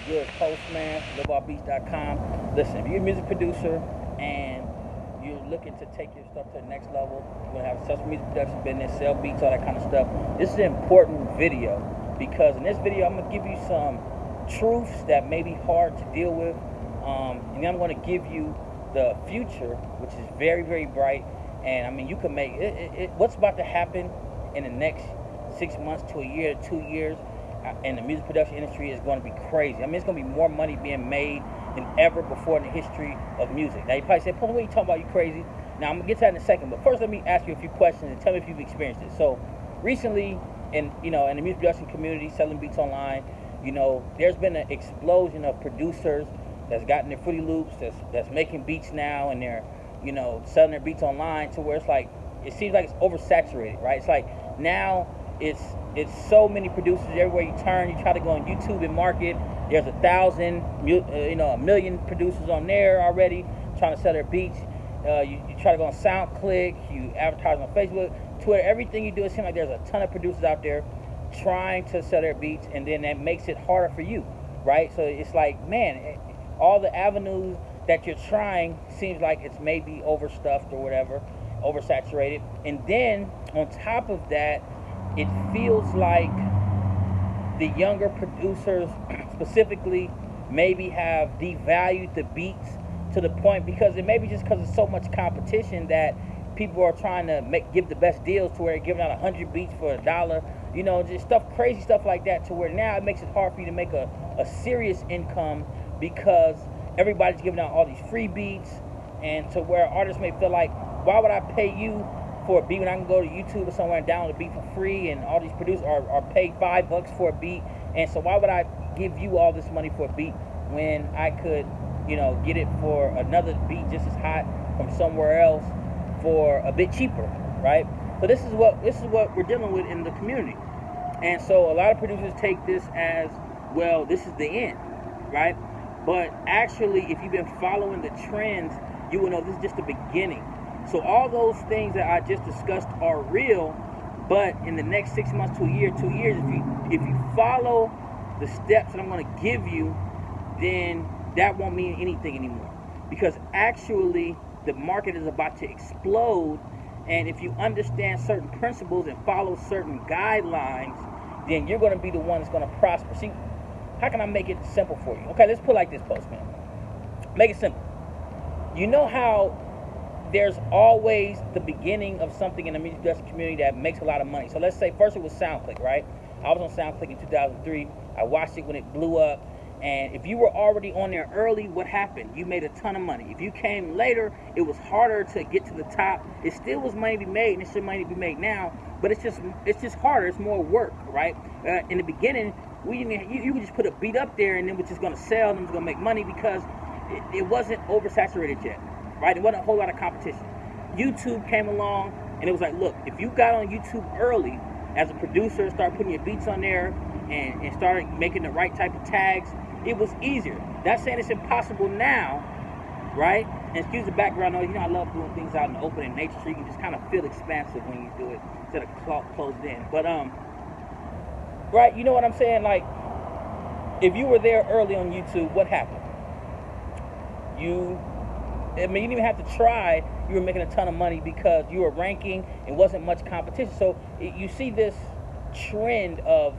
good, Postman, liveoffbeats.com. Listen, if you're a music producer and you're looking to take your stuff to the next level, you want to have a successful music production business, sell beats, all that kind of stuff, this is an important video because in this video, I'm going to give you some truths that may be hard to deal with, and then I'm going to give you the future, which is very, very bright. And I mean, you can make what's about to happen in the next 6 months to a year, 2 years, in the music production industry is going to be crazy. I mean, it's going to be more money being made than ever before in the history of music. Now, you probably say, "Paul, what are you talking about? You crazy?" Now, I'm going to get to that in a second, but first, let me ask you a few questions and tell me if you've experienced it. So, recently, in the music production community, selling beats online, there's been an explosion of producers that's gotten their Fruity Loops, that's making beats now, and they're selling their beats online to where it's like, it seems like it's oversaturated, right? It's like now it's so many producers everywhere you turn. You try to go on YouTube and market. There's 1,000, a million producers on there already trying to sell their beats. You try to go on SoundClick. You advertise on Facebook, Twitter. Everything you do, it seems like there's a ton of producers out there trying to sell their beats, and then that makes it harder for you, right? So it's like, man, all the avenues that you're trying seems like it's maybe overstuffed or whatever, oversaturated. And then on top of that, it feels like the younger producers specifically maybe have devalued the beats to the point, because it may be just because there's so much competition that people are trying to give the best deals to where they're giving out 100 beats for $1, just crazy stuff like that, to where now it makes it hard for you to make a serious income, because everybody's giving out all these free beats, and to where artists may feel like, why would I pay you for a beat when I can go to YouTube or somewhere and download a beat for free? And all these producers are paid $5 for a beat, and so why would I give you all this money for a beat when I could, get it for another beat just as hot from somewhere else for a bit cheaper, right? So this is what we're dealing with in the community, and so a lot of producers take this as, well, this is the end, right? But actually, if you've been following the trends, you will know this is just the beginning. So all those things that I just discussed are real, but in the next 6 months to a year, 2 years, if you follow the steps that I'm going to give you, then that won't mean anything anymore. Because actually, the market is about to explode, and if you understand certain principles and follow certain guidelines, then you're going to be the one that's going to prosper. See, how can I make it simple for you? Okay, let's put it like this, Postman. Make it simple. You know how there's always the beginning of something in the music production community that makes a lot of money. So let's say first it was SoundClick, right? I was on SoundClick in 2003. I watched it when it blew up. And if you were already on there early, what happened? You made a ton of money. If you came later, it was harder to get to the top. It still was money to be made, and it's still money to be made now, but it's just harder. It's more work, right? In the beginning, you could just put a beat up there, and it was just going to sell, and it was going to make money, because it wasn't oversaturated yet, right? There wasn't a whole lot of competition. YouTube came along, and it was like, look, if you got on YouTube early as a producer, start putting your beats on there, and started making the right type of tags, it was easier. Not saying it's impossible now, right? And excuse the background noise. I love doing things out in the open in nature, so you can just kind of feel expansive when you do it instead of closed in. But right, you know what I'm saying? Like, if you were there early on YouTube, what happened? You didn't even have to try. You were making a ton of money because you were ranking. It wasn't much competition. So you see this trend of,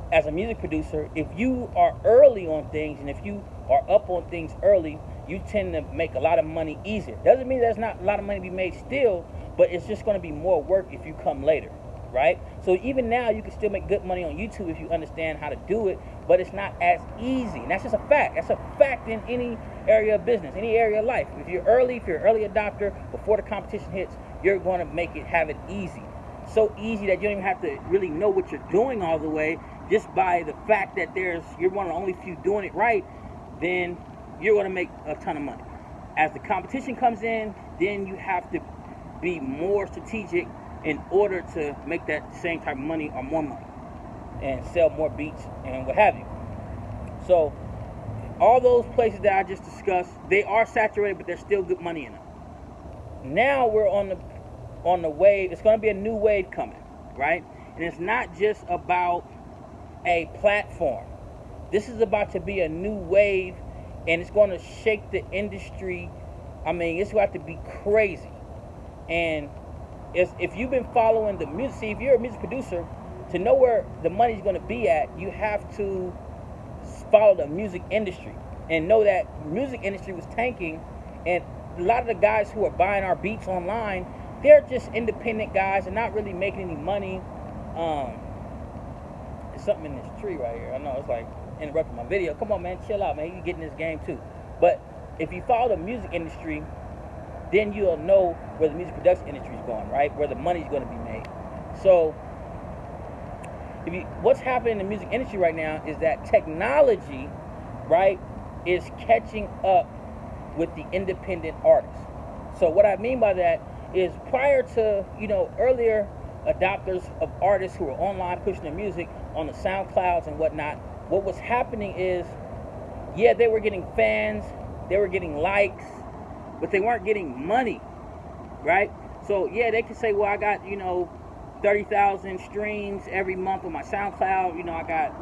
as a music producer, if you are early on things and if you are up on things early, you tend to make a lot of money easier. Doesn't mean there's not a lot of money to be made still, but it's just going to be more work if you come later, right? So even now, you can still make good money on YouTube if you understand how to do it, but it's not as easy. And that's just a fact. That's a fact in any area of business, any area of life. If you're an early adopter, before the competition hits, you're going to have it easy. So easy that you don't even have to really know what you're doing all the way. Just by the fact that you're one of the only few doing it right, then you're going to make a ton of money. As the competition comes in, then you have to be more strategic in order to make that same type of money or more money and sell more beats and what have you. So all those places that I just discussed, they are saturated, but there's still good money in them. Now we're on the wave. It's going to be a new wave coming, right? And it's not just about a platform. This is about to be a new wave, and it's going to shake the industry. I mean, it's about to be crazy. And if you've been following the music, see, if you're a music producer, to know where the money's going to be at, you have to follow the music industry and know that music industry was tanking, and a lot of the guys who are buying our beats online, they're just independent guys and not really making any money. There's something in this tree right here. I know it's like interrupting my video. Come on, man, chill out, man. You get in this game too. But if you follow the music industry, then you'll know where the music production industry is going, right? Where the money's going to be made. So what's happening in the music industry right now is that technology, right, is catching up with the independent artists. So what I mean by that is, prior to, earlier adopters of artists who were online pushing their music on the SoundClouds and whatnot, what was happening is, yeah, they were getting fans, they were getting likes, but they weren't getting money, right? So yeah, they could say, well, I got 30,000 streams every month on my SoundCloud, I got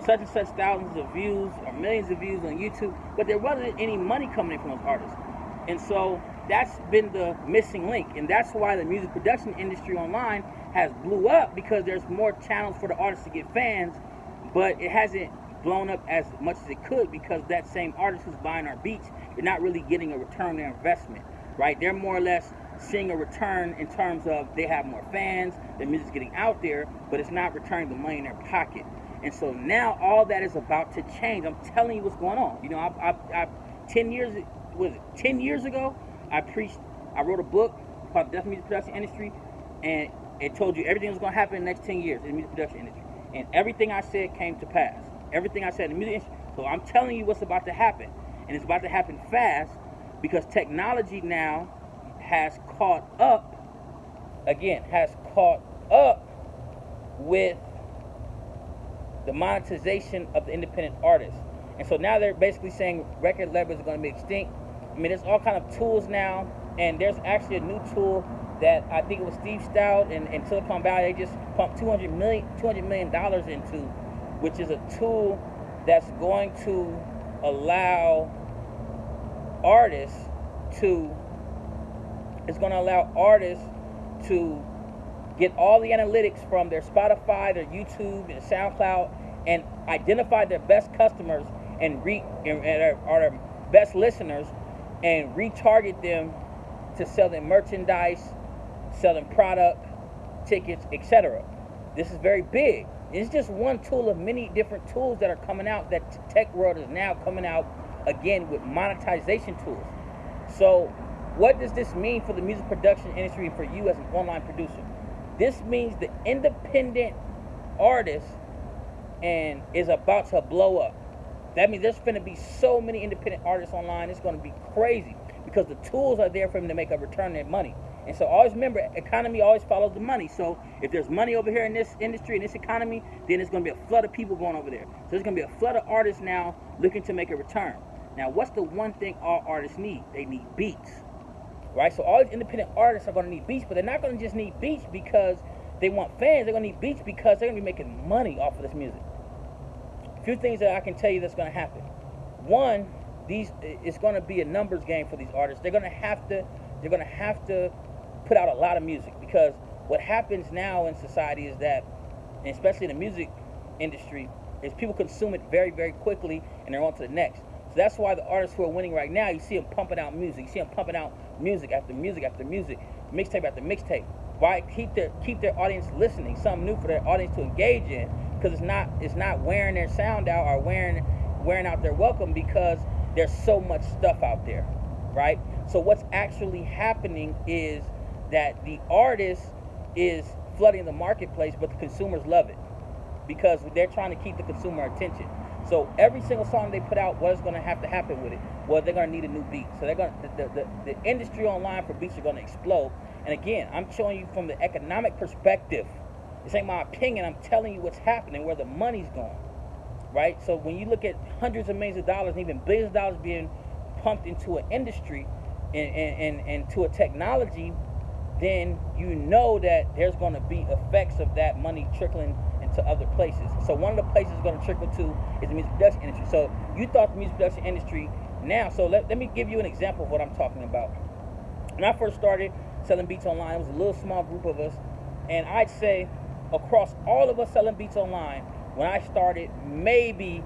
such and such thousands of views or millions of views on YouTube, but there wasn't any money coming in from those artists. And so that's been the missing link, and that's why the music production industry online has blew up, because there's more channels for the artists to get fans, but it hasn't blown up as much as it could, because that same artist who's buying our beats, they're not really getting a return on their investment, right? They're more or less seeing a return in terms of they have more fans, their music's getting out there, but it's not returning the money in their pocket. And so now all that is about to change. I'm telling you what's going on. 10 years ago, I wrote a book called The Death of the Music Production Industry, and it told you everything was going to happen in the next 10 years in the music production industry. And everything I said came to pass. Everything I said in the music industry. So I'm telling you what's about to happen. And it's about to happen fast, because technology now has caught up with the monetization of the independent artists. And so now they're basically saying record labels are going to be extinct. I mean, there's all kind of tools now, and there's actually a new tool that I think it was Steve Stout in Silicon Valley, they just pumped $200 million into, which is a tool that's going to allow artists to get all the analytics from their Spotify, their YouTube, and SoundCloud, and identify their best customers and their best listeners, and retarget them to sell them merchandise, sell them product, tickets, etc. This is very big. It's just one tool of many different tools that are coming out, that tech world is now coming out again with monetization tools. So what does this mean for the music production industry and for you as an online producer? This means the independent artist is about to blow up. That means there's going to be so many independent artists online, it's going to be crazy, because the tools are there for them to make a return on their money. And so always remember, economy always follows the money. So if there's money over here in this industry, in this economy, then there's going to be a flood of people going over there. So there's going to be a flood of artists now looking to make a return. Now, what's the one thing all artists need? They need beats, right? So all these independent artists are going to need beats, but they're not going to just need beats because they want fans. They're going to need beats because they're going to be making money off of this music. A few things that I can tell you that's going to happen. One, it's going to be a numbers game for these artists. They're going to have to put out a lot of music, because what happens now in society is that, and especially in the music industry, is people consume it very, very quickly and they're on to the next. So that's why the artists who are winning right now, you see them pumping out music. You see them pumping out music after music after music, mixtape after mixtape. Why? Keep their audience listening, something new for their audience to engage in, because it's not wearing their sound out or wearing out their welcome, because there's so much stuff out there, right? So what's actually happening is that the artist is flooding the marketplace, but the consumers love it, because they're trying to keep the consumer attention. So every single song they put out, what's going to have to happen with it? Well, they're going to need a new beat. So they're going the industry online for beats are going to explode. And again, I'm showing you from the economic perspective. This ain't my opinion. I'm telling you what's happening, where the money's going, right? So when you look at hundreds of millions of dollars and even billions of dollars being pumped into an industry and to a technology, then you know that there's going to be effects of that money trickling and to other places. So one of the places it's going to trickle to is the music production industry. So you thought the music production industry now. So let me give you an example of what I'm talking about. When I first started selling beats online, it was a little small group of us, and I'd say across all of us selling beats online, when I started, maybe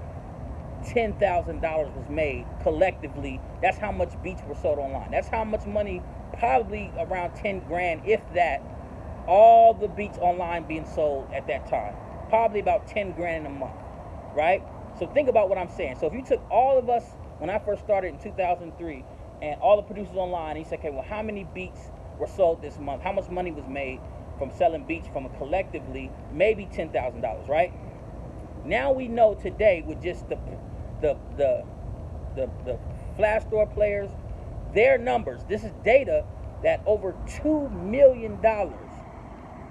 $10,000 was made collectively. That's how much beats were sold online. That's how much money, probably around 10 grand, if that, all the beats online being sold at that time. Probably about 10 grand in a month, right? So think about what I'm saying. So if you took all of us, when I first started in 2003, and all the producers online, and you said, okay, well, how many beats were sold this month? How much money was made from selling beats from a collectively, maybe $10,000, right? Now we know today with just the flash store players, their numbers, this is data, that over $2 million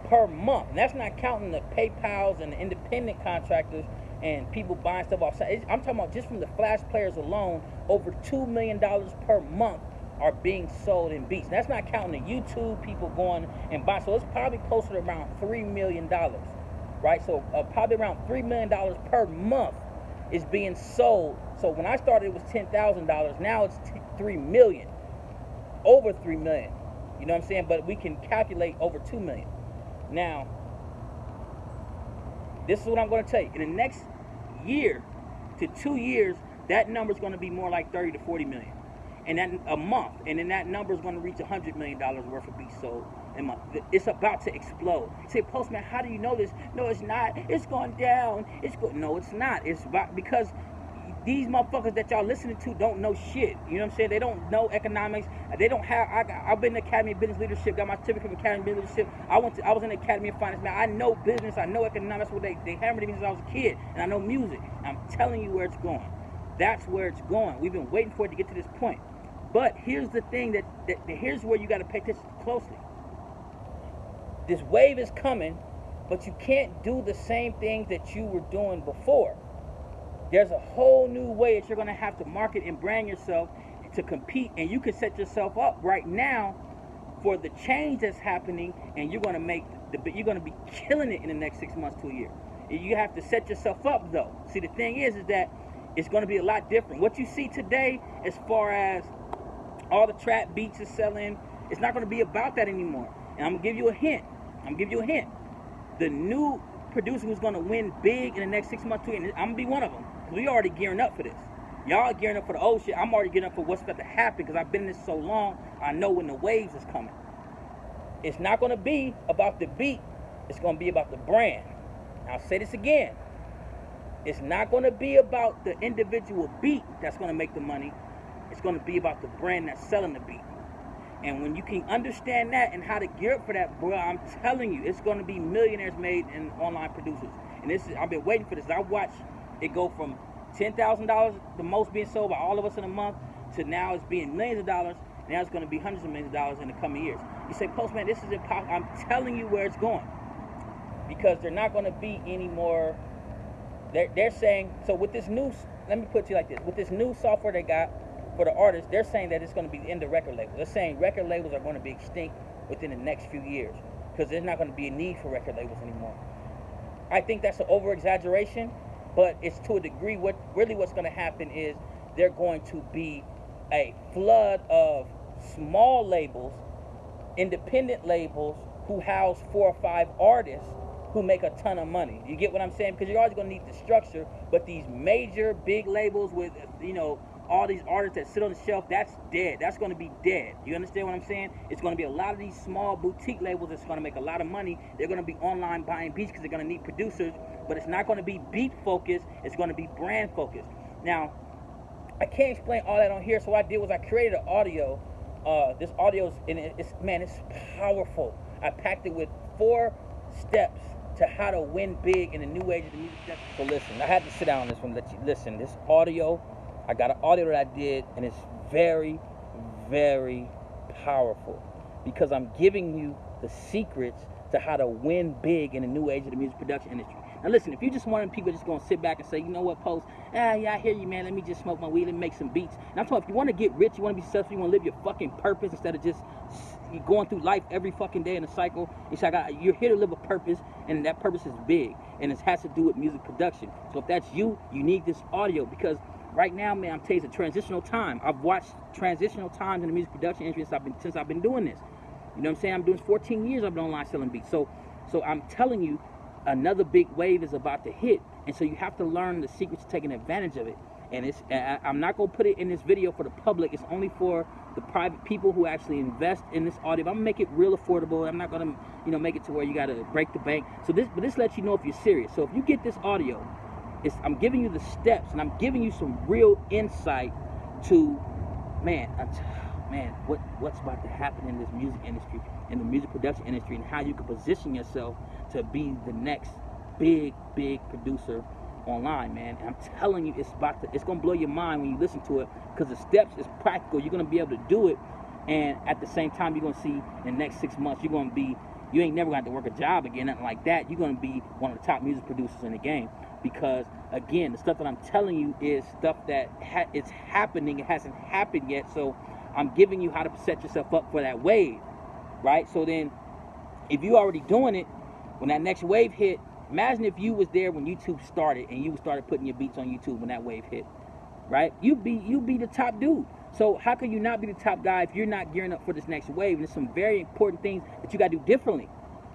per month, and that's not counting the PayPals and the independent contractors and people buying stuff off. I'm talking about just from the flash players alone, over $2 million per month are being sold in beats. And that's not counting the YouTube people going and buying. So it's probably closer to around $3 million, right? So probably around $3 million per month is being sold. So when I started, it was $10,000. Now it's $3 million, over $3 million. You know what I'm saying? But we can calculate over $2 million. Now, this is what I'm going to tell you. In the next year to 2 years, that number is going to be more like 30 to 40 million. And that a month, and then that number is going to reach $100 million worth of beats sold a month. It's about to explode. You say, Postman, how do you know this? No, it's not. It's going down. No, it's not. It's about, because these motherfuckers that y'all listening to don't know shit. You know what I'm saying? They don't know economics. They don't have. I've been in the Academy of Business Leadership. Got my certificate from Academy of Business Leadership. I was in the Academy of Finance. Man, I know business. I know economics. What they hammered me since I was a kid, and I know music. I'm telling you where it's going. That's where it's going. We've been waiting for it to get to this point. But here's the thing that here's where you got to pay attention closely. This wave is coming, but you can't do the same things that you were doing before. There's a whole new way that you're going to have to market and brand yourself to compete, and you can set yourself up right now for the change that's happening, and you're going to be killing it in the next 6 months to a year. You have to set yourself up, though. See, the thing is that it's going to be a lot different. What you see today, as far as all the trap beats is selling, it's not going to be about that anymore. And I'm going to give you a hint. The new producer who's going to win big in the next 6 months to a year, I'm going to be one of them. We already gearing up for this. Y'all are gearing up for the old shit. I'm already gearing up for what's about to happen because I've been in this so long. I know when the waves is coming. It's not going to be about the beat. It's going to be about the brand. I'll say this again. It's not going to be about the individual beat that's going to make the money. It's going to be about the brand that's selling the beat. And when you can understand that and how to gear up for that, bro, I'm telling you, it's going to be millionaires made in online producers. And this is, I've been waiting for this. I watched it go from $10,000, the most being sold by all of us in a month, to now it's being millions of dollars. Now it's going to be hundreds of millions of dollars in the coming years. You say, Postman, this is impossible. I'm telling you where it's going. Because they're not going to be any more. They're saying, so with this new, let me put it to you like this. With this new software they got for the artists, they're saying that it's going to be the end of record labels. They're saying record labels are going to be extinct within the next few years because there's not going to be a need for record labels anymore. I think that's an over-exaggeration, but it's to a degree. What's going to happen is they're going to be a flood of small labels, independent labels who house 4 or 5 artists who make a ton of money. You get what I'm saying? Because you're always going to need the structure, but these major big labels with, you know, all these artists that sit on the shelf, that's dead. That's going to be dead. You understand what I'm saying? It's going to be a lot of these small boutique labels that's going to make a lot of money. They're going to be online buying beats because they're going to need producers, but it's not going to be beat focused. It's going to be brand focused. Now, I can't explain all that on here, so what I did was I created an audio. This audio it's powerful. I packed it with 4 steps to how to win big in the new age of the music industry. So listen, I had to sit down on this one. Let you listen. This audio, I got an audio that I did, and it's very, very powerful because I'm giving you the secrets to how to win big in the new age of the music production industry. Now listen, if you just wanting people just gonna sit back and say, you know what, Post, yeah, I hear you, man, let me just smoke my weed and make some beats. And I'm talking, if you want to get rich, you want to be successful, you want to live your fucking purpose instead of just you're going through life every fucking day in a cycle. It's like you're here to live a purpose, and that purpose is big, and it has to do with music production. So if that's you, you need this audio, because right now, man, I'm telling you, it's a transitional time. I've watched transitional times in the music production industry since I've been doing this. You know what I'm saying? I'm doing 14 years. I've been online selling beats. So I'm telling you, another big wave is about to hit, and so you have to learn the secrets to taking advantage of it. And I'm not gonna put it in this video for the public. It's only for the private people who actually invest in this audio. But I'm gonna make it real affordable. I'm not gonna, make it to where you gotta break the bank. So this lets you know if you're serious. So if you get this audio, I'm giving you the steps, and I'm giving you some real insight to, what's about to happen in this music industry, in the music production industry, and how you can position yourself to be the next big producer online, man. And I'm telling you, it's gonna blow your mind when you listen to it, because the steps is practical. You're gonna be able to do it, and at the same time, you're gonna see in the next 6 months, you ain't never gonna have to work a job again, nothing like that. You're gonna be one of the top music producers in the game, because again, the stuff that I'm telling you is stuff that it's happening. It hasn't happened yet, so I'm giving you how to set yourself up for that wave, right? So then, if you already doing it, when that next wave hit, imagine if you was there when YouTube started, and you started putting your beats on YouTube when that wave hit, right? You'd be the top dude. So how can you not be the top guy if you're not gearing up for this next wave? And there's some very important things that you got to do differently.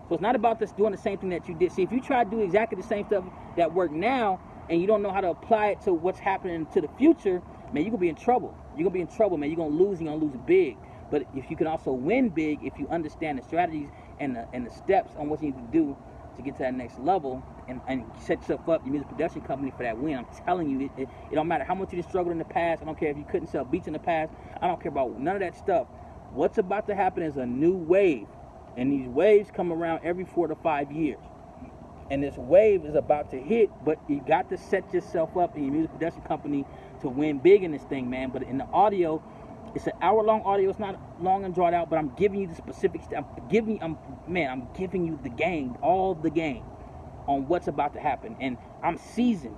So it's not about just doing the same thing that you did. See, if you try to do exactly the same stuff that work now, and you don't know how to apply it to what's happening to the future, man, you're gonna be in trouble. You're gonna be in trouble, man. You're gonna lose big. But if you can also win big, if you understand the strategies and the steps on what you need to do to get to that next level, and set yourself up, your music production company, for that win. I'm telling you, it don't matter how much you struggled in the past. I don't care if you couldn't sell beats in the past. I don't care about none of that stuff. What's about to happen is a new wave, and these waves come around every 4 to 5 years. And this wave is about to hit, but you got to set yourself up in your music production company to win big in this thing, man. But in the audio, it's an hour-long audio. It's not long and drawn out, but I'm giving you the specifics. I'm giving you the game, all the game, on what's about to happen. And I'm seasoned,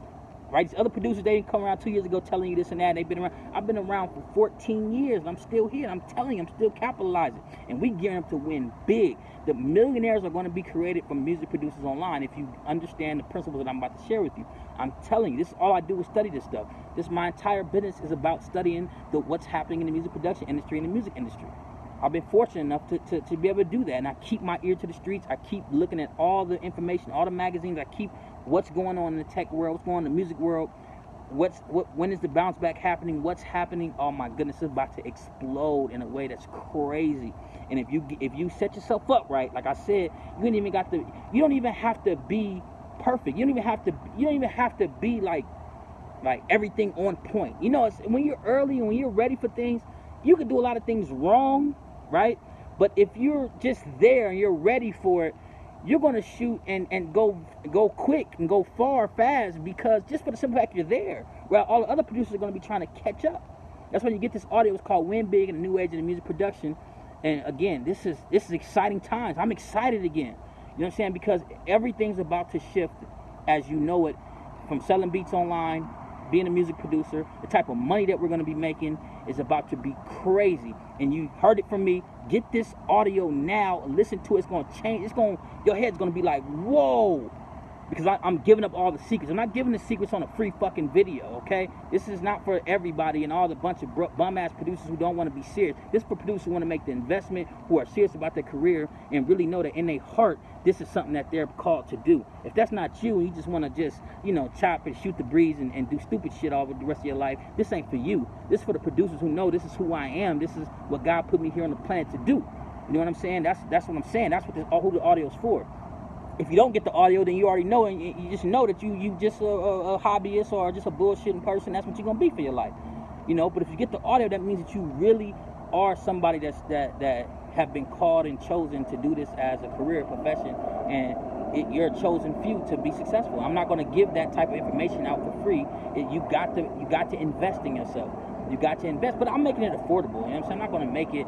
right? These other producers, they didn't come around 2 years ago telling you this and that. They've been around. I've been around for 14 years, and I'm still here. I'm telling you, I'm still capitalizing. And we gearing up to win big. The millionaires are going to be created from music producers online if you understand the principles that I'm about to share with you. I'm telling you, this is all I do is study this stuff. My entire business is about studying what's happening in the music production industry and the music industry. I've been fortunate enough to be able to do that, and I keep my ear to the streets. I keep looking at all the information, all the magazines. I keep what's going on in the tech world, what's going on in the music world, when is the bounce back happening, what's happening. Oh my goodness, it's about to explode in a way that's crazy. And if you set yourself up right, like I said, you don't even have to be perfect. You don't even have to be like everything on point. When you're early and when you're ready for things, you can do a lot of things wrong, right? But if you're just there and you're ready for it, you're going to shoot and go quick and go fast, because just for the simple fact you're there, while all the other producers are going to be trying to catch up. That's when you get this audio. It's called Win Big in the New Age of the Music Production. And again, this is exciting times. I'm excited again. You know what I'm saying? Because everything's about to shift as you know it, from selling beats online, being a music producer. The type of money that we're going to be making is about to be crazy. And you heard it from me. Get this audio now. Listen to it. It's going to change. Your head's going to be like, whoa. Because I'm giving up all the secrets. I'm not giving the secrets on a free fucking video, okay? This is not for everybody and all the bunch of bum-ass producers who don't want to be serious. This is for producers who want to make the investment, who are serious about their career, and really know that in their heart, this is something that they're called to do. If that's not you, and you just want to chop and shoot the breeze and do stupid shit all the rest of your life, this ain't for you. This is for the producers who know this is who I am. This is what God put me here on the planet to do. You know what I'm saying? That's what I'm saying. That's what who the audio's for. If you don't get the audio, then you already know, and you just know that you just a hobbyist or just a bullshitting person. That's what you're gonna be for your life, But if you get the audio, that means that you really are somebody that have been called and chosen to do this as a career profession, and you're a chosen few to be successful. I'm not gonna give that type of information out for free. You got to invest in yourself. You got to invest, but I'm making it affordable. You know what I'm saying? I'm not gonna make it.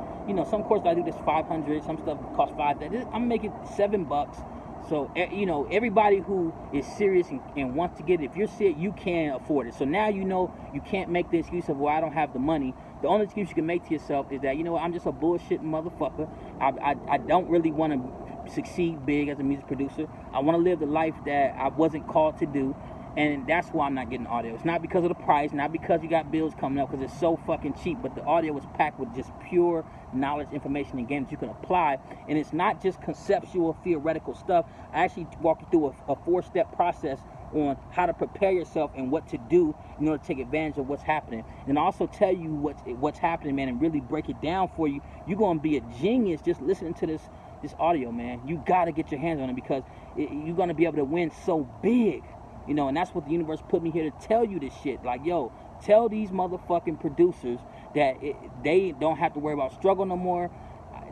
Some courses I do this $500, some stuff costs $5. I'm making $7. So, you know, everybody who is serious and wants to get it, if you're sick, you can afford it. So now you know you can't make the excuse of, well, I don't have the money. The only excuse you can make to yourself is that, you know what, I'm just a bullshit motherfucker. I don't really want to succeed big as a music producer. I want to live the life that I wasn't called to do. And that's why I'm not getting audio. It's not because of the price, not because you got bills coming up, because it's so fucking cheap. But the audio is packed with just pure knowledge, information, and games you can apply. And it's not just conceptual, theoretical stuff. I actually walk you through a 4-step process on how to prepare yourself and what to do in order to take advantage of what's happening. And I also tell you what's happening, man, and really break it down for you. You're going to be a genius just listening to this audio, man. You got to get your hands on it, because you're going to be able to win so big. You know, and that's what the universe put me here to tell you this shit. Like, yo, tell these motherfucking producers that they don't have to worry about struggle no more.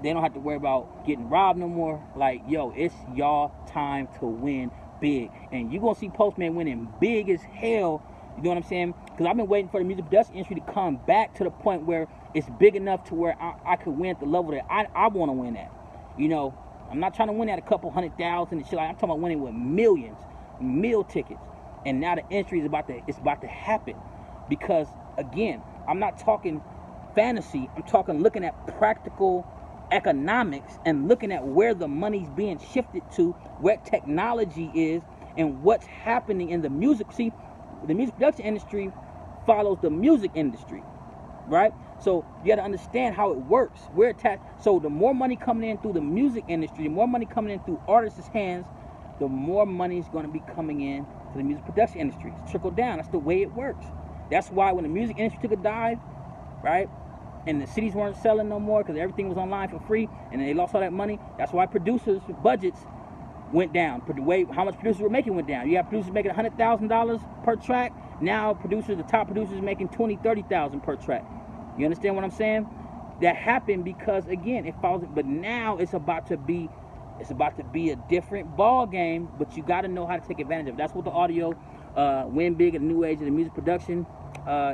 They don't have to worry about getting robbed no more. Like, yo, it's y'all time to win big. And you're going to see Postman winning big as hell. You know what I'm saying? Because I've been waiting for the music production industry to come back to the point where it's big enough to where I could win at the level that I want to win at. You know, I'm not trying to win at a couple 100,000 and shit. Like, I'm talking about winning with millions. Meal tickets. And now the entry is about to happen, because again, I'm not talking fantasy. I'm talking looking at practical economics and looking at where the money's being shifted to, where technology is, and what's happening in the music. See, the music production industry follows the music industry, right? So you got to understand how it works. We're attached. So the more money coming in through the music industry, the more money coming in through artists' hands, the more money is going to be coming in to the music production industry. It's trickled down. That's the way it works. That's why when the music industry took a dive, right, and the CDs weren't selling no more because everything was online for free, and they lost all that money, that's why producers' budgets went down. The way how much producers were making went down. You have producers making $100,000 per track. Now producers, the top producers, making $20,000, $30,000 per track. You understand what I'm saying? That happened because, again, it follows. But now it's about to be a different ball game, but you got to know how to take advantage of it. That's what the audio win big in the new age of the music production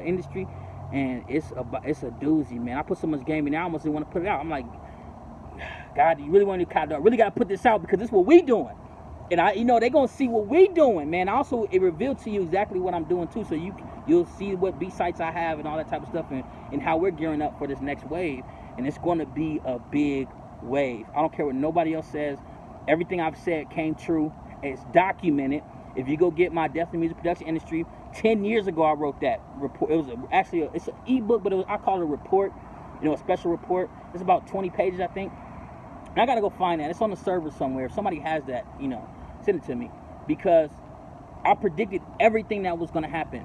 industry, and it's a doozy, man. I put so much game in, I almost didn't want to put it out. I'm like, God, you really want to kind of really got to put this out, because this is what we doing, and they're gonna see what we doing, man. Also, it revealed to you exactly what I'm doing too, so you'll see what B sites I have and all that type of stuff, and how we're gearing up for this next wave, and it's going to be a big wave. I don't care what nobody else says. Everything I've said came true. It's documented. If you go get my Death in the Music Production Industry, 10 years ago I wrote that report. It was it's an ebook, but I call it a report. A special report. It's about 20 pages, I think. And I gotta go find that. It's on the server somewhere. If somebody has that, send it to me, because I predicted everything that was gonna happen,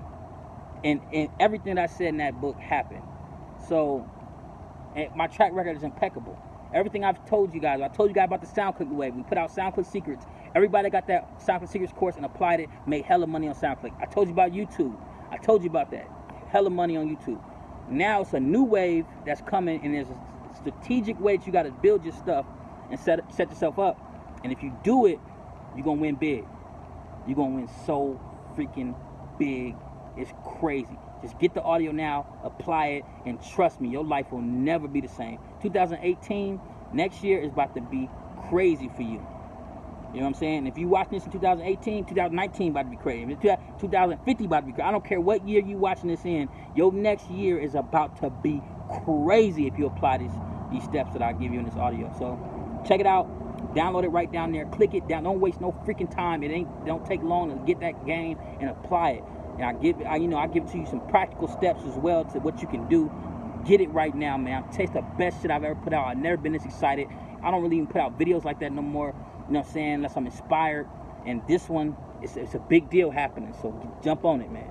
and everything that I said in that book happened. So, and my track record is impeccable. Everything I've told you guys, I told you guys about the SoundClick wave. We put out SoundClick Secrets. Everybody got that SoundClick Secrets course and applied it, made hella money on SoundClick. I told you about YouTube. I told you about that. Hella money on YouTube. Now it's a new wave that's coming, and there's a strategic way that you got to build your stuff and set yourself up. And if you do it, you're going to win big. You're going to win so freaking big. It's crazy. Just get the audio now, apply it, and trust me, your life will never be the same. 2018, next year, is about to be crazy for you. You know what I'm saying? If you watching this in 2018, 2019 about to be crazy. 2050 about to be crazy. I don't care what year you watching this in. Your next year is about to be crazy if you apply these steps that I give you in this audio. So check it out. Download it right down there. Click it down. Don't waste no freaking time. Don't take long to get that game and apply it. And I give it to you some practical steps as well to what you can do. Get it right now, man. Taste the best shit I've ever put out. I've never been this excited. I don't really even put out videos like that no more. You know what I'm saying? Unless I'm inspired. And this one, it's a big deal happening. So jump on it, man.